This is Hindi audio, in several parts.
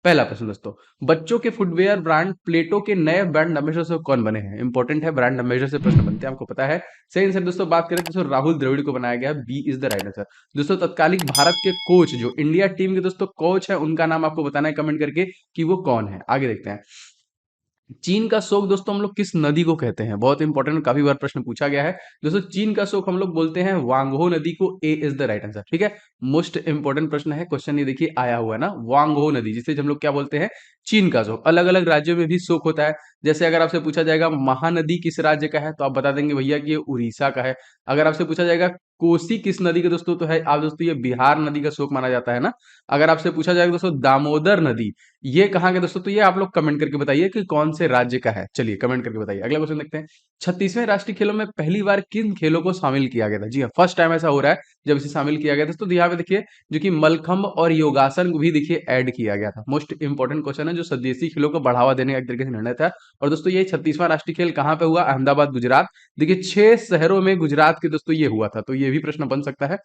पहला प्रश्न दोस्तों, बच्चों के फुटवेयर ब्रांड प्लेटो के नए ब्रांड एम्बेसडर से कौन बने हैं? इंपॉर्टेंट है, ब्रांड एम्बेसडर से प्रश्न बनते हैं, आपको पता है। सही आंसर दोस्तों बात करें तो राहुल द्रविड़ को बनाया गया, B is the right answer. दोस्तों तत्कालिक भारत के कोच, जो इंडिया टीम के दोस्तों कोच है, उनका नाम आपको बताना है कमेंट करके कि वो कौन है। आगे देखते हैं, चीन का शोक दोस्तों हम लोग किस नदी को कहते हैं? बहुत इंपॉर्टेंट, काफी बार प्रश्न पूछा गया है दोस्तों। चीन का शोक हम लोग बोलते हैं वांगहो नदी को, ए इज द राइट आंसर। ठीक है, मोस्ट इंपॉर्टेंट प्रश्न है, क्वेश्चन ये देखिए आया हुआ है ना, वांगहो नदी जिसे हम लोग क्या बोलते हैं? चीन का शोक। अलग अलग राज्यों में भी शोक होता है। जैसे अगर आपसे पूछा जाएगा महानदी किस राज्य का है, तो आप बता देंगे भैया कि ये उड़ीसा का है। अगर आपसे पूछा जाएगा कोसी किस नदी का दोस्तों, तो है आप दोस्तों ये बिहार नदी का शोक माना जाता है ना। अगर आपसे पूछा जाएगा दोस्तों दामोदर नदी, ये कहाँ के दोस्तों, तो ये आप लोग कमेंट करके बताइए कि कौन से राज्य का है। चलिए कमेंट करके बताइए। अगला क्वेश्चन देखते हैं, 36वें राष्ट्रीय खेलों में पहली बार किन खेलों को शामिल किया गया था? जी हाँ, फर्स्ट टाइम ऐसा हो रहा है जब इसे शामिल किया गया था। तो यहाँ पे देखिए, जो कि मलखंब और योगासन को भी देखिए ऐड किया गया था। मोस्ट इंपॉर्टेंट क्वेश्चन है, जो स्वदेशी खेलों को बढ़ावा देने का एक तरीके से निर्णय था। और दोस्तों ये 36वां राष्ट्रीय खेल कहाँ पे हुआ? अहमदाबाद, गुजरात। देखिए 6 शहरों में गुजरात के दोस्तों ये हुआ था, तो ये भी प्रश्न बन सकता है,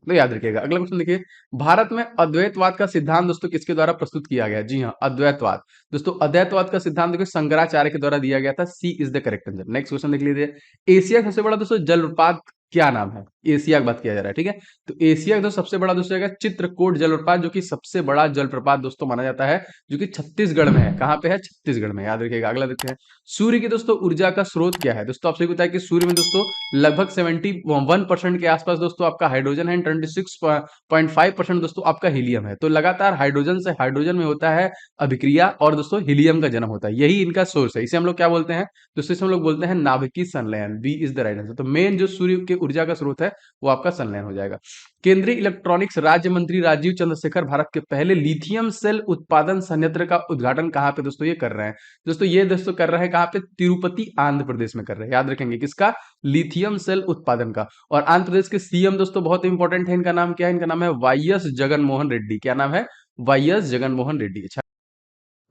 तो याद रखिएगा। अगला क्वेश्चन देखिए, भारत में अद्वैतवाद का सिद्धांत दोस्तों किसके द्वारा प्रस्तुत किया गया? जी हाँ, अद्वैतवाद। दोस्तों अद्वैतवाद का सिद्धांत देखिए शंकराचार्य के द्वारा दिया गया था, C is the correct answer. Next question देख लीजिए, एशिया का सबसे बड़ा दोस्तों जलप्रपात क्या नाम है? एशिया की बात किया जा रहा है, ठीक है। तो एशिया का दोस्तों सबसे बड़ा दोस्तों जगह चित्रकूट जलप्रपात, जो कि सबसे बड़ा जलप्रपात दोस्तों माना जाता है, जो कि छत्तीसगढ़ में है। कहाँ पे है? छत्तीसगढ़ में, याद रखिएगा। अगला देखते हैं, सूर्य की दोस्तों ऊर्जा का स्रोत क्या है? दोस्तों आपसे बताया कि सूर्य में दोस्तों लगभग 71% के आसपास दोस्तों आपका हाइड्रोजन है, 26.5% दोस्तों आपका हीलियम है। तो लगातार हाइड्रोजन से हाइड्रोजन में होता है अभिक्रिया, और दोस्तों हीलियम का जन्म होता है, यही इनका सोर्स है। इसे हम लोग क्या बोलते हैं? दोस्तों इसे हम लोग बोलते हैं नाभिकीय संलयन, B is the right answer. तो मेन जो सूर्य की ऊर्जा का स्रोत है वो आपका संलयन हो जाएगा। केंद्रीय इलेक्ट्रॉनिक्स राज्य मंत्री राजीव चंद्रशेखर भारत के पहले लिथियम सेल उत्पादन संयंत्र का उद्घाटन कहाँ पे दोस्तों ये कर रहे हैं? दोस्तों ये दोस्तों कर रहे हैं कहाँ पे? तिरुपति आंध्र प्रदेश में कर रहे हैं। याद रखेंगे किसका? लिथियम सेल उत्पादन का। और आंध्र प्रदेश के सीएम दोस्तों बहुत इंपॉर्टेंट है, इनका नाम क्या है? इनका नाम है वाई एस जगनमोहन रेड्डी। क्या नाम है? Y S Jaganmohan Reddy. अच्छा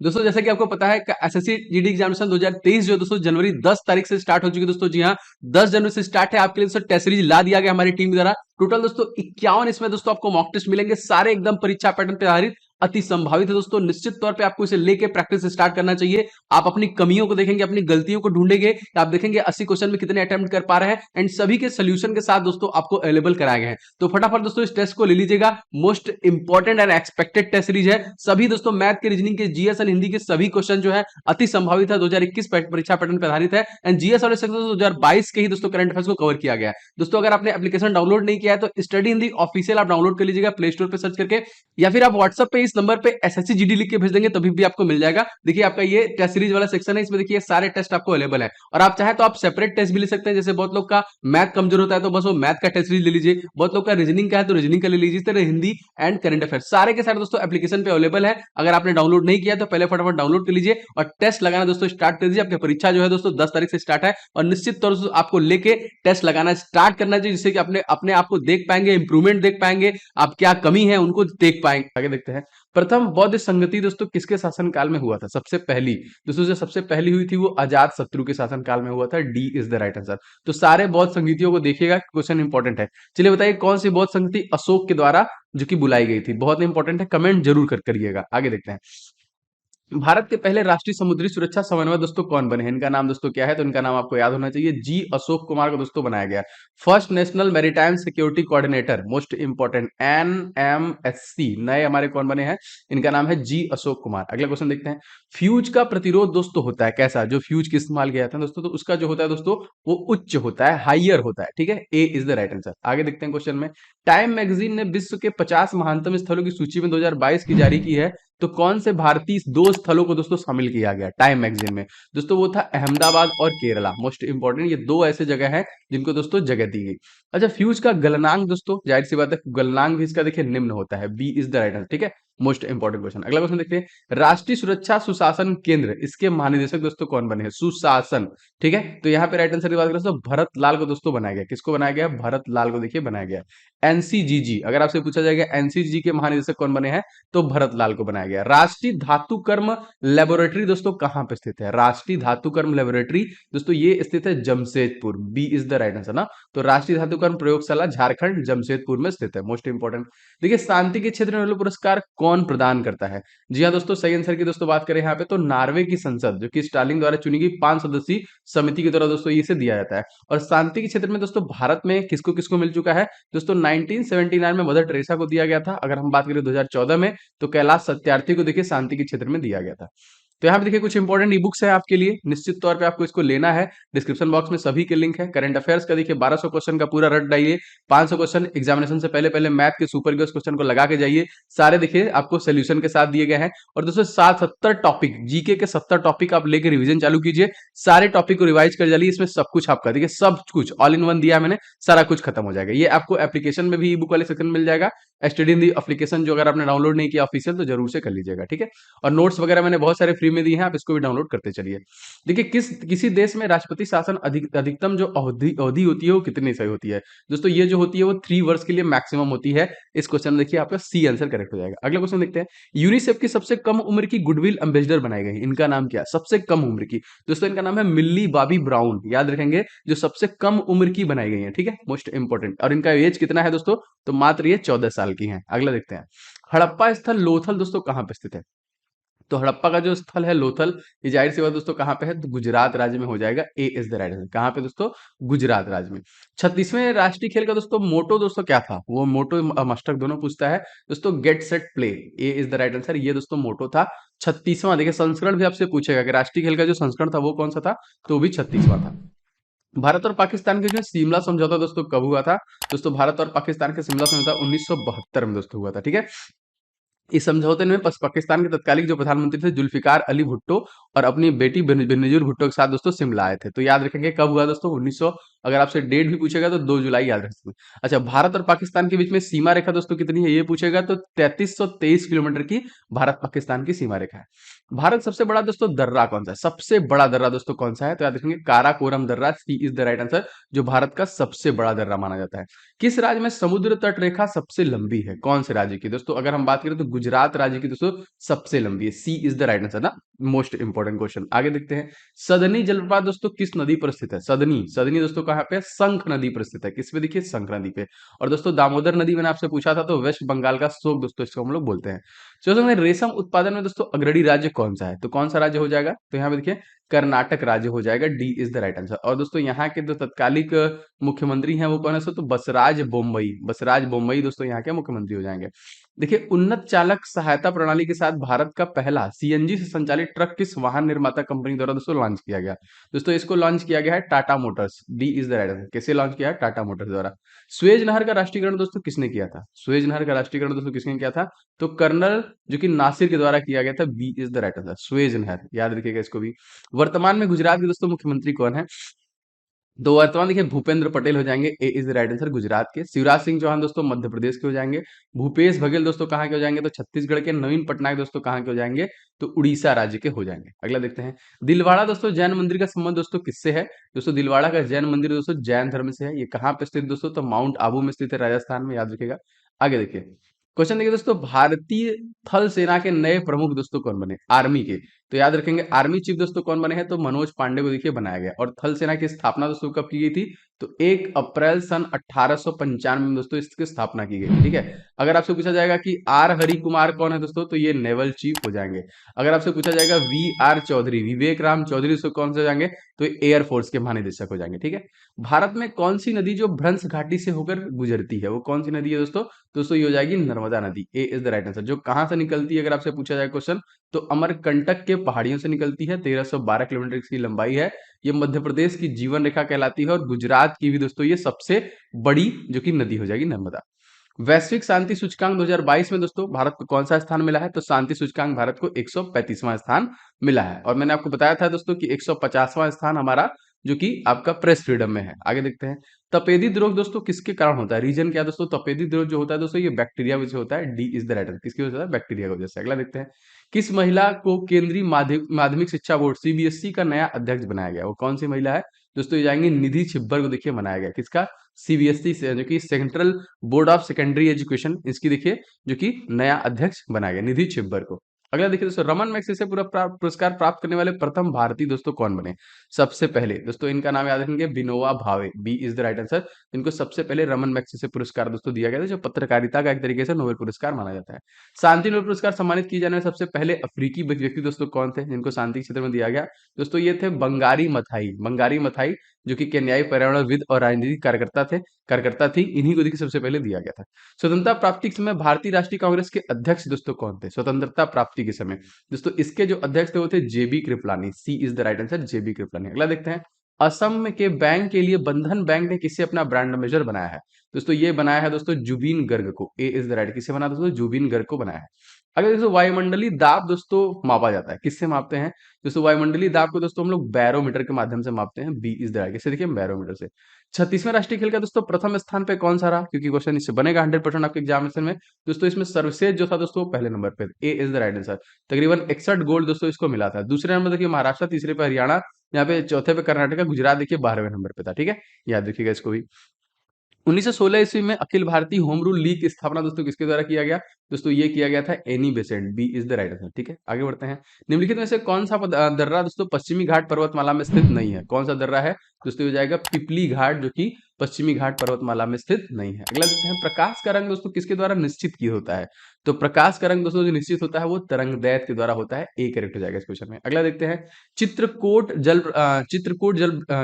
दोस्तों, जैसा कि आपको पता है कि एसएससी जीडी एग्जामिनेशन 2023 जो दोस्तों जनवरी 10 तारीख से स्टार्ट हो चुकी है दोस्तों। जी हाँ, 10 जनवरी से स्टार्ट है। आपके लिए दोस्तों टेस्ट सीरीज ला दिया गया हमारी टीम द्वारा। टोटल दोस्तों 51 इसमें दोस्तों आपको मॉक टेस्ट मिलेंगे, सारे एकदम परीक्षा पैटर्न पे आधारित, अति संभावित है दोस्तों। निश्चित तौर पे आपको इसे लेके प्रैक्टिस स्टार्ट करना चाहिए। आप अपनी कमियों को देखेंगे, अपनी गलतियों को ढूंढेंगे, आप देखेंगे 80 क्वेश्चन में कितने अटेम्प्ट कर पा रहे हैं, एंड सभी के सोल्यूशन के साथ दोस्तों आपको अवेलेबल कराए गए हैं। तो फटाफट दोस्तों इस टेस्ट को ले लीजिएगा। Most important and expected test series है। सभी दोस्तों मैथ के, रीजनिंग के, जीएस एंड हिंदी के सभी क्वेश्चन जो है अति संभावित है, 2021 परीक्षा पैटर्न पर आधारित है। एंड जीएस और 2022 के ही दोस्तों करंट अफेयर्स को कवर किया गया है। दोस्तों अगर आपने एप्लीकेशन डाउनलोड नहीं किया है तो स्टडी हिंदी ऑफिशियल आप डाउनलोड कर लीजिएगा प्ले स्टोर पे सर्च करके, या फिर आप व्हाट्सएप पे इस नंबर पे एसएससी जीडी लिख के भेज देंगे तभी भी आपको मिल जाएगा। देखिए आपका ये टेस्ट सीरीज वाला सेक्शन है, इसमें देखिए सारे टेस्ट आपको अवेलेबल है। और आप चाहे तो आप सेपरेट टेस्ट भी ले सकते हैं। जैसे बहुत लोग का मैथ कमजोर होता है तो बस वो मैथ का टेस्ट सीरीज ले लीजिए, बहुत लोग का रीजनिंग का है तो रीजनिंग का ले लीजिए। इस तरह हिंदी एंड करंट अफेयर सारे के सारे दोस्तों एप्लीकेशन पे अवेलेबल है। अगर आपने डाउनलोड नहीं किया तो पहले फटाफट डाउनलोड कर लीजिए और टेस्ट लगाना दोस्तों स्टार्ट कर दीजिए। आपकी परीक्षा जो है दोस्तों 10 तारीख से स्टार्ट है, और निश्चित तौर से आपको लेके टेस्ट लगाना स्टार्ट करना चाहिए, जिससे कि अपने आप को देख पाएंगे, इंप्रूवमेंट देख पाएंगे, आप क्या कमी है उनको देख पाएंगे। आगे देखते हैं, प्रथम बौद्ध संगति दोस्तों किसके शासन काल में हुआ था? सबसे पहली दोस्तों जो सबसे पहली हुई थी वो अजात शत्रु के शासन काल में हुआ था, D is the right answer. तो सारे बौद्ध संगतियों को देखिएगा, क्वेश्चन इंपॉर्टेंट है। चलिए बताइए कौन सी बौद्ध संगति अशोक के द्वारा जो कि बुलाई गई थी? बहुत इंपॉर्टेंट है, कमेंट जरूर करिएगा। आगे देखते हैं, भारत के पहले राष्ट्रीय समुद्री सुरक्षा समन्वय दोस्तों कौन बने हैं? इनका नाम दोस्तों क्या है? तो इनका नाम आपको याद होना चाहिए, जी अशोक कुमार को दोस्तों बनाया गया। First national maritime security coordinator, most important, NMSC, नए हमारे कौन बने हैं? इनका नाम है जी अशोक कुमार। अगला क्वेश्चन देखते हैं, फ्यूज का प्रतिरोध दोस्तों होता है कैसा? जो फ्यूज की इस्तेमाल किया था दोस्तों, तो उसका जो होता है दोस्तों वो उच्च होता है, हाइयर होता है, ठीक है। ए इज द राइट आंसर। आगे देखते हैं क्वेश्चन में, टाइम मैगजीन ने विश्व के 50 महानतम स्थलों की सूची में 2022 की जारी की है, तो कौन से भारतीय दो स्थलों को दोस्तों शामिल किया गया टाइम मैगजीन में? दोस्तों वो था अहमदाबाद और केरला। मोस्ट इंपॉर्टेंट, ये दो ऐसे जगह हैं जिनको दोस्तों जगह दी गई। अच्छा, फ्यूज का गलनांक दोस्तों जाहिर सी बात है गलनांक भी इसका देखिए निम्न होता है, B is the right answer, ठीक है। Most important question. अगला क्वेश्चन देखते हैं, राष्ट्रीय सुरक्षा सुशासन केंद्र, इसके महानिदेशक दोस्तों कौन बने हैं? सुशासन, ठीक है। तो यहाँ पे राइट आंसर की बात करें तो भरत लाल को दोस्तों बनाया गया। किसको बनाया गया? भरत लाल को देखिए बनाया गया। एनसीजीजी, अगर आपसे पूछा जाएगा एनसीजीजी के महानिदेशक कौन बने हैं, तो भरत लाल को बनाया गया। राष्ट्रीय धातु कर्म लेबोरेटरी दोस्तों कहां पे स्थित है? राष्ट्रीय धातु कर्म लेबोरेटरी दोस्तों ये स्थित है Jamshedpur, B is the right answer ना। तो राष्ट्रीय धातु कर्म प्रयोगशाला झारखंड जमशेदपुर में स्थित है। मोस्ट इंपॉर्टेंट देखिए, शांति के क्षेत्र में नोबेल पुरस्कार कौन प्रदान करता है? जी हाँ दोस्तों, सही आंसर की दोस्तों बात करें यहाँ पे तो नॉर्वे की संसद, जो कि स्टालिन द्वारा चुनी गई 5 सदस्यीय समिति के द्वारा दोस्तों इसे दिया जाता है। और शांति के क्षेत्र में दोस्तों भारत में किसको किसको मिल चुका है? दोस्तों 1979 में मदर टेरेसा को दिया गया था। अगर हम बात करें 2014 में तो कैलाश सत्यार्थी को देखिए शांति के क्षेत्र में दिया गया था। तो यहाँ पे देखिए कुछ इंपॉर्टेंट ई बुक्स है आपके लिए, निश्चित तौर पे आपको इसको लेना है। डिस्क्रिप्शन बॉक्स में सभी के लिंक है। करंट अफेयर्स का देखिए 1200 क्वेश्चन का पूरा रट डालिए, 500 क्वेश्चन एग्जामिनेशन से पहले पहले मैथ के सुपर गियर्स क्वेश्चन को लगा के जाइए। सारे देखिए आपको सोल्यूशन के साथ दिए गए हैं। और दोस्तों 70 टॉपिक, जीके के 70 टॉपिक आप लेके रिवीजन चालू कीजिए। सारे टॉपिक को रिवाइज कर जाइए, इसमें सब कुछ आपका देखिए, सब कुछ ऑल इन वन दिया है मैंने, सारा कुछ खत्म हो जाएगा। ये आपको एप्लीकेशन में भी ई बुक वाले सेक्शन मिल जाएगा। स्टडी इन दी एप्लीकेशन जो अगर आपने डाउनलोड नहीं किया ऑफिशियल, तो जरूर से कर लीजिएगा, ठीक है। और नोट्स वगैरह मैंने बहुत सारे फ्री में दिए हैं, आप इसको भी डाउनलोड करते चलिए। देखिए किसी देश में राष्ट्रपति शासन अधिकतम जो अवधि अवधि होती है वो कितनी सही होती है? दोस्तों ये जो होती है वो 3 वर्ष के लिए मैक्सिमम होती है। इस क्वेश्चन में देखिए आपका सी आंसर करेक्ट हो जाएगा। अगला क्वेश्चन देखते हैं। यूनिसेफ की सबसे कम उम्र की गुडविल एम्बेसडर बनाई गई, इनका नाम क्या है? सबसे कम उम्र की दोस्तों इनका नाम है मिल्ली बॉबी ब्राउन, याद रखेंगे, जो सबसे कम उम्र की बनाई गई है, ठीक है, मोस्ट इंपोर्टेंट। और इनका एज कितना है दोस्तों? तो मात्र ये 14 साल की है। अगला देखते हैं। हड़प्पा स्थल लोथल दोस्तों कहां पे स्थित है? तो हड़प्पा का जो स्थल है लोथल, ये जाहिर सी बात दोस्तों कहाँ पे है? तो गुजरात राज्य में हो जाएगा। ए इज द राइट आंसर। कहाँ पे दोस्तों? गुजरात राज्य में। 36वें राष्ट्रीय खेल का दोस्तों मोटो दोस्तों क्या था? वो मोटो मस्टक दोनों पूछता है दोस्तों। Get set play, A is the right answer. ये दोस्तों मोटो था। 36वां, देखिए संस्करण भी आपसे पूछेगा कि राष्ट्रीय खेल का जो संस्करण था वो कौन सा था, तो वो भी 36वां था। भारत और पाकिस्तान के जो शिमला समझौता दोस्तों कब हुआ था? दोस्तों भारत और पाकिस्तान के शिमला समझौता 1972 में दोस्तों हुआ था, ठीक है। इस समझौते में पाकिस्तान के तत्कालीन जो प्रधानमंत्री थे जुल्फिकार अली भुट्टो और अपनी बेटी बेनजीर भुट्टो के साथ दोस्तों शिमला आए थे। तो याद रखेंगे कब हुआ दोस्तों? 1900, अगर आपसे डेट भी पूछेगा तो 2 जुलाई याद रखेंगे। अच्छा, भारत और पाकिस्तान के बीच में सीमा रेखा दोस्तों कितनी है ये पूछेगा तो 3323 किलोमीटर की भारत पाकिस्तान की सीमा रेखा है। भारत सबसे बड़ा दोस्तों दर्रा कौन सा है? सबसे बड़ा दर्रा दोस्तों कौन सा है? तो याद रखेंगे काराकोरम दर्रा, सी इज द राइट आंसर, जो भारत का सबसे बड़ा दर्रा माना जाता है। किस राज्य में समुद्र तट रेखा सबसे लंबी है? कौन से राज्य की? दोस्तों अगर हम बात करें तो गुजरात राज्य की दोस्तों सबसे लंबी है। सी इज द राइट आंसर ना, मोस्ट इंपोर्टेंट क्वेश्चन। आगे देखते हैं। सदनी जलप्रपात दोस्तों किस नदी पर स्थित है? सदनी, सदनी दोस्तों कहाँ पे है? शंख नदी पर स्थित है। किस पे? देखिए शंख नदी पे। और दोस्तों दामोदर नदी मैंने आपसे पूछा था, तो वेस्ट बंगाल का शोक दोस्तों इसको हम लोग बोलते हैं। चलो रेशम उत्पादन में दोस्तों अग्रणी राज्य कौन सा है? तो कौन सा राज्य हो जाएगा? तो यहाँ पे देखिए कर्नाटक राज्य हो जाएगा। D is the right answer. और दोस्तों यहाँ के जो तत्कालिक मुख्यमंत्री हैं वो कौन है? तो बसराज बोम्मई, बसराज बोम्मई दोस्तों यहाँ के मुख्यमंत्री हो जाएंगे। देखिए उन्नत चालक सहायता प्रणाली के साथ भारत का पहला सीएनजी से संचालित ट्रक किस वाहन निर्माता कंपनी द्वारा दोस्तों लॉन्च किया गया? दोस्तों इसको लॉन्च किया गया है Tata Motors. D is the right answer. कैसे लॉन्च किया है? टाटा मोटर्स द्वारा। सुएज नहर का राष्ट्रीयकरण दोस्तों किसने किया था? सुएज नहर का राष्ट्रीयकरण दोस्तों किसने किया था? तो कर्नल जो कि नासिर के द्वारा किया गया था। B is the right answer, Suez नहर, याद रखिएगा इसको भी। वर्तमान में गुजरात के दोस्तों मुख्यमंत्री कौन है? तो वर्तमान देखिए भूपेंद्र पटेल हो जाएंगे। A is the right answer, Gujarat के। शिवराज सिंह चौहान दोस्तों मध्य प्रदेश के हो जाएंगे। भूपेश बघेल दोस्तों कहाँ के हो जाएंगे? तो छत्तीसगढ़ के। नवीन पटनायक दोस्तों कहाँ के हो जाएंगे? तो उड़ीसा राज्य के हो जाएंगे। अगला देखते हैं। दिलवाड़ा दोस्तों जैन मंदिर का संबंध दोस्तों किससे है? दोस्तों दिलवाड़ा का जैन मंदिर दोस्तों जैन धर्म से है। ये कहाँ पे स्थित दोस्तों? तो माउंट आबू में स्थित है, राजस्थान में, याद रखिएगा। आगे देखिए क्वेश्चन देखिए दोस्तों। भारतीय थल सेना के नए प्रमुख दोस्तों कौन बने? आर्मी के। तो याद रखेंगे आर्मी चीफ दोस्तों कौन बने हैं? तो मनोज पांडे को देखिए बनाया गया। और थल सेना की स्थापना दोस्तों कब की गई थी? तो 1 अप्रैल सन 1895 में दोस्तों इसकी स्थापना की गई, ठीक है। अगर आपसे पूछा जाएगा कि आर हरि कुमार कौन है दोस्तों, तो ये नेवल चीफ हो जाएंगे। अगर आपसे पूछा जाएगा वी आर चौधरी, विवेक राम चौधरी दोस्तों कौन से हो जाएंगे? तो एयर फोर्स के महानिदेशक हो जाएंगे, ठीक है। भारत में कौन सी नदी जो भ्रंश घाटी से होकर गुजरती है, वो कौन सी नदी है दोस्तों? दोस्तों ये हो जाएगी नर्मदा नदी। ए इज द राइट आंसर। जो कहां से निकलती है अगर आपसे पूछा जाए क्वेश्चन, तो अमरकंटक के पहाड़ियों से निकलती है। 1312 किलोमीटर की लंबाई है। ये मध्य प्रदेश की जीवन रेखा कहलाती है। और गुजरात की भी दोस्तों ये सबसे बड़ी जो कि नदी हो जाएगी नर्मदा। वैश्विक शांति सूचकांक 2022 में दोस्तों भारत को कौन सा स्थान मिला है? तो शांति सूचकांक भारत को 135वां स्थान मिला है। और मैंने आपको बताया था दोस्तों कि 150वां स्थान हमारा जो कि आपका प्रेस फ्रीडम में है। आगे देखते हैं। तपेदी द्रोग दोस्तों किसके कारण होता है? रीजन क्या है दोस्तों? तपेदी द्रोग जो होता है दोस्तों ये बैक्टीरिया वजह से होता है। D is the right answer. किसकी वजह से होता है? बैक्टीरिया की वजह से। अगला देखते हैं। किस महिला को केंद्रीय माध्यमिक शिक्षा बोर्ड सीबीएसई का नया अध्यक्ष बनाया गया? वो कौन सी महिला है दोस्तों? ये जाएंगे निधि छिब्बर को देखिए बनाया गया। किसका? सीबीएसई से, जो कि central board of secondary education, इसकी देखिए जो कि नया अध्यक्ष बनाया गया निधि छिब्बर को। अगला देखिए दोस्तों, रमन मैग्सेसे पुरस्कार प्राप्त करने वाले प्रथम भारतीय दोस्तों कौन बने? सबसे पहले दोस्तों इनका नाम याद रखेंगे, Vinoba Bhave, B is the right answer. इनको सबसे पहले रमन मैग्सेसे पुरस्कार दोस्तों दिया गया था, जो पत्रकारिता का एक तरीके से नोबेल पुरस्कार माना जाता है। शांति नोबेल पुरस्कार सम्मानित किए जाने वाले सबसे पहले अफ्रीकी व्यक्ति दोस्तों कौन थे, जिनको शांति के क्षेत्र में दिया गया? दोस्तों ये थे बंगारी मथाई, बंगारी मथाई, जो कि केन्याई पर्यावरणविद और राजनीतिक कार्यकर्ता थी। इन्हीं को देखिए सबसे पहले दिया गया था। स्वतंत्रता प्राप्ति के समय भारतीय राष्ट्रीय कांग्रेस के अध्यक्ष दोस्तों कौन थे? स्वतंत्रता प्राप्ति के समय दोस्तों इसके जो अध्यक्ष थे वो थे जेबी कृपलानी, सी इज द राइट आंसर, जेबी कृपलानी। अगला देखते हैं, असम के बैंक के लिए बंधन बैंक ने किसे अपना ब्रांड एम्बेसडर बनाया है? दोस्तों ये बनाया है दोस्तों जुबीन गर्ग को, ए इज द राइट। किसे बनाया दोस्तों? जुबीन गर्ग को बनाया है। अगर दोस्तों वायुमंडलीय दाब दोस्तों मापा जाता है, किससे मापते हैं? दोस्तों वायुमंडलीय दाब को दोस्तों हम लोग बैरोमीटर के माध्यम से मापते हैं, बी इज द राइट। किससे? देखिए बैरोमीटर से। 36वें राष्ट्रीय खेल का दोस्तों प्रथम स्थान पे कौन सा रहा? क्योंकि क्वेश्चन इससे बनेगा 100% आपके एग्जामिनेशन में। दोस्तों इसमें सर्वश्रेष्ठ जो था दोस्तों वो पहले नंबर पे, ए इज द राइट आंसर। तकरीबन 61 गोल्ड दोस्तों इसको मिला था। दूसरे नंबर देखिए महाराष्ट्र, तीसरे पे हरियाणा, यहाँ पे चौथे पे कर्नाटक, गुजरात देखिए 12वें नंबर पे था। ठीक है, याद रखिएगा इसको भी। 1916 ईस्वी में Akhil Bharatiya home rule league की स्थापना दोस्तों किसके द्वारा किया गया? दोस्तों ये किया गया था Annie Besant, B is the right answer. ठीक है, आगे बढ़ते हैं। निम्नलिखित में से कौन सा दर्रा दोस्तों पश्चिमी घाट पर्वतमाला में स्थित नहीं है? कौन सा दर्रा है दोस्तों? हो जाएगा पिपली घाट, जो कि पश्चिमी घाट पर्वतमाला में स्थित नहीं है। अगला देखते हैं, प्रकाश का रंग दोस्तों किसके द्वारा निश्चित किया होता है? तो प्रकाश का रंग दोस्तों जो निश्चित होता है वो तरंगदैर्घ्य के द्वारा होता है, ए करेक्ट हो जाएगा इस क्वेश्चन में। अगला देखते हैं, चित्रकूट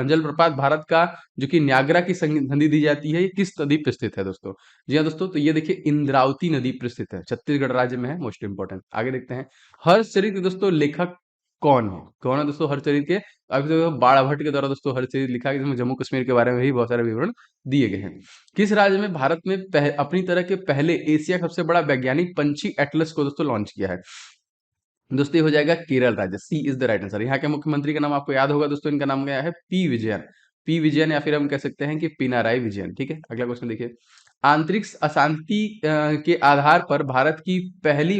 जलप्रपात भारत का जो कि न्यागरा की संधि दी जाती है, ये किस नदी पर स्थित है दोस्तों? जी हाँ दोस्तों, तो ये देखिए इंद्रावती नदी पर स्थित है, छत्तीसगढ़ राज्य में है, मोस्ट इंपोर्टेंट। आगे देखते हैं, हर्षचरित दोस्तों लेखक कौन है? कौन है दोस्तों हर्षचरित के? अभी तो बाणभट्ट के द्वारा दोस्तों हर्षचरित लिखा है, जिसमें जम्मू कश्मीर के बारे में भी बहुत सारे विवरण दिए गए हैं। किस राज्य में भारत में अपनी तरह के पहले एशिया का सबसे बड़ा वैज्ञानिक पंछी एटलस को दोस्तों लॉन्च किया है? दोस्तों ये हो जाएगा केरल राज्य, सी इज द राइट आंसर। यहाँ के मुख्यमंत्री का नाम आपको याद होगा दोस्तों, इनका नाम क्या है? पी विजयन, पी विजयन, या फिर हम कह सकते हैं कि पिनाराई विजयन। ठीक है, अगला क्वेश्चन देखिए, आंतरिक अशांति के आधार पर भारत की पहली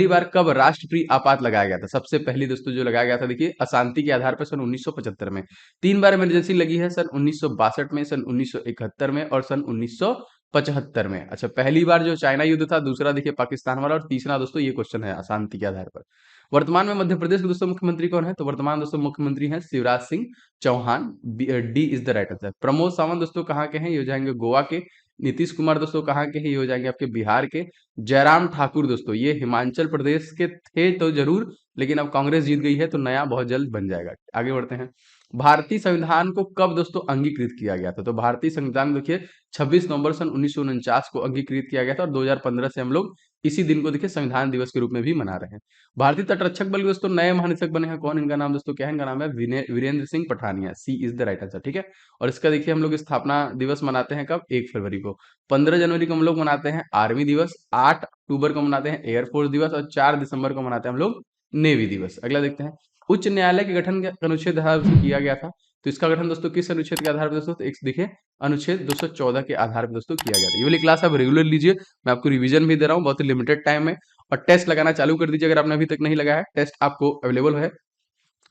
बार कब राष्ट्रप्रीय आपात लगाया गया था? सबसे पहली दोस्तों जो लगाया गया था देखिए अशांति के आधार पर सन 1975 में। 3 बार इमरजेंसी लगी है, सन 1962 में, सन 1971 में और सन 1975 में। अच्छा, पहली बार जो चाइना युद्ध था, दूसरा देखिए पाकिस्तान वाला, और तीसरा दोस्तों ये क्वेश्चन है अशांति के आधार पर। वर्तमान में मध्य प्रदेश के दोस्तों मुख्यमंत्री कौन है? तो वर्तमान दोस्तों मुख्यमंत्री हैं Shivraj Singh Chauhan, D is the right answer. Pramod Sawant दोस्तों कहाँ के हैं? ये हो जाएंगे गोवा के। नीतीश कुमार दोस्तों कहाँ के हैं? ये हो जाएंगे आपके बिहार के। जयराम ठाकुर दोस्तों ये हिमाचल प्रदेश के थे तो जरूर, लेकिन अब कांग्रेस जीत गई है तो नया बहुत जल्द बन जाएगा। आगे बढ़ते हैं, भारतीय संविधान को कब दोस्तों अंगीकृत किया गया था? तो भारतीय संविधान देखिए 26 नवंबर सन 1949 को अंगीकृत किया गया था, और 2015 से हम लोग इसी दिन को देखिए संविधान दिवस के रूप में भी मना रहे हैं। भारतीय तटरक्षक बल के दोस्तों नए महानिदेशक बने हैं, कौन? इनका नाम दोस्तों क्या है? इनका नाम है वीरेंद्र सिंह पठानिया, सी इज द राइट आंसर। ठीक है, और इसका देखिए हम लोग स्थापना दिवस मनाते हैं कब? 1 फरवरी को। 15 जनवरी को हम लोग मनाते हैं आर्मी दिवस, 8 अक्टूबर को मनाते हैं एयरफोर्स दिवस, और 4 दिसंबर को मनाते हैं हम लोग नेवी दिवस। अगला देखते हैं, उच्च न्यायालय के गठन के अनुच्छेद आधार से किया गया था, तो इसका गठन दोस्तों किस अनुच्छेद के आधार पर दोस्तों? तो एक देखिए अनुच्छेद 214 के आधार पर दोस्तों किया गया था। ये वाली क्लास आप रेगुलर लीजिए, मैं आपको रिवीजन भी दे रहा हूँ बहुत ही लिमिटेड टाइम में, और टेस्ट लगाना चालू कर दीजिए अगर आपने अभी तक नहीं लगाया है। टेस्ट आपको अवेलेबल है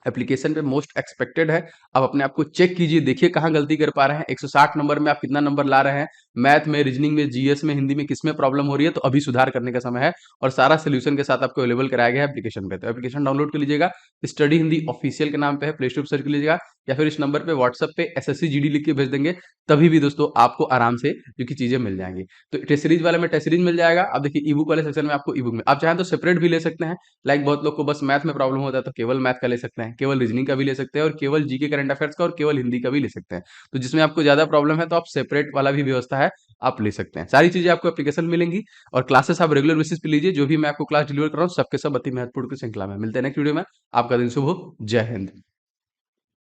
एप्लीकेशन पे, मोस्ट एक्सपेक्टेड है। आप अपने आप को चेक कीजिए, देखिए कहाँ गलती कर पा रहे हैं। 160 नंबर में आप कितना नंबर ला रहे हैं? मैथ में, रीजनिंग में, जीएस में, हिंदी में किसमें प्रॉब्लम हो रही है? तो अभी सुधार करने का समय है, और सारा सोल्यूशन के साथ आपको अवेलेबल कराया गया है एप्लीकेशन पे। तो एप्लीकेशन डाउनलोड कर लीजिएगा, स्टडी हिंदी ऑफिशियल के नाम पे है, प्ले स्टोर पर सर्च कर लीजिएगा, या फिर इस नंबर पे व्हाट्सएप पे एसएससी जीडी लिख के भेज देंगे, तभी भी दोस्तों आपको आराम से जो की चीजें मिल जाएंगी। तो टेस्ट सीरीज वाले में टेस्ट सीरीज मिल जाएगा। अब देखिए ई बुक वाले सेक्शन में आपको ई बुक में आप चाहें तो सेपरेट भी ले सकते हैं, लाइक बहुत लोग को बस मैथ में प्रॉब्लम होता है तो केवल मैथ का ले सकते हैं, केवल रीजनिंग का भी ले सकते हैं, और केवल जीके करंट अफेयर्स का और केवल हिंदी का भी ले सकते हैं। तो जिसमें आपको ज्यादा प्रॉब्लम है तो आप सेपरेट वाला भी व्यवस्था है, आप ले सकते हैं। सारी चीजें आपको एप्लीकेशन मिलेंगी, और क्लासेस आप रेगुलर बेसिस पे लीजिए। जो भी मैं आपको क्लास डिलीवर कर रहा हूँ सबके सब अति महत्वपूर्ण की श्रृंखला में। मिलते हैं नेक्स्ट वीडियो में। आपका दिन शुभ हो, जय हिंद।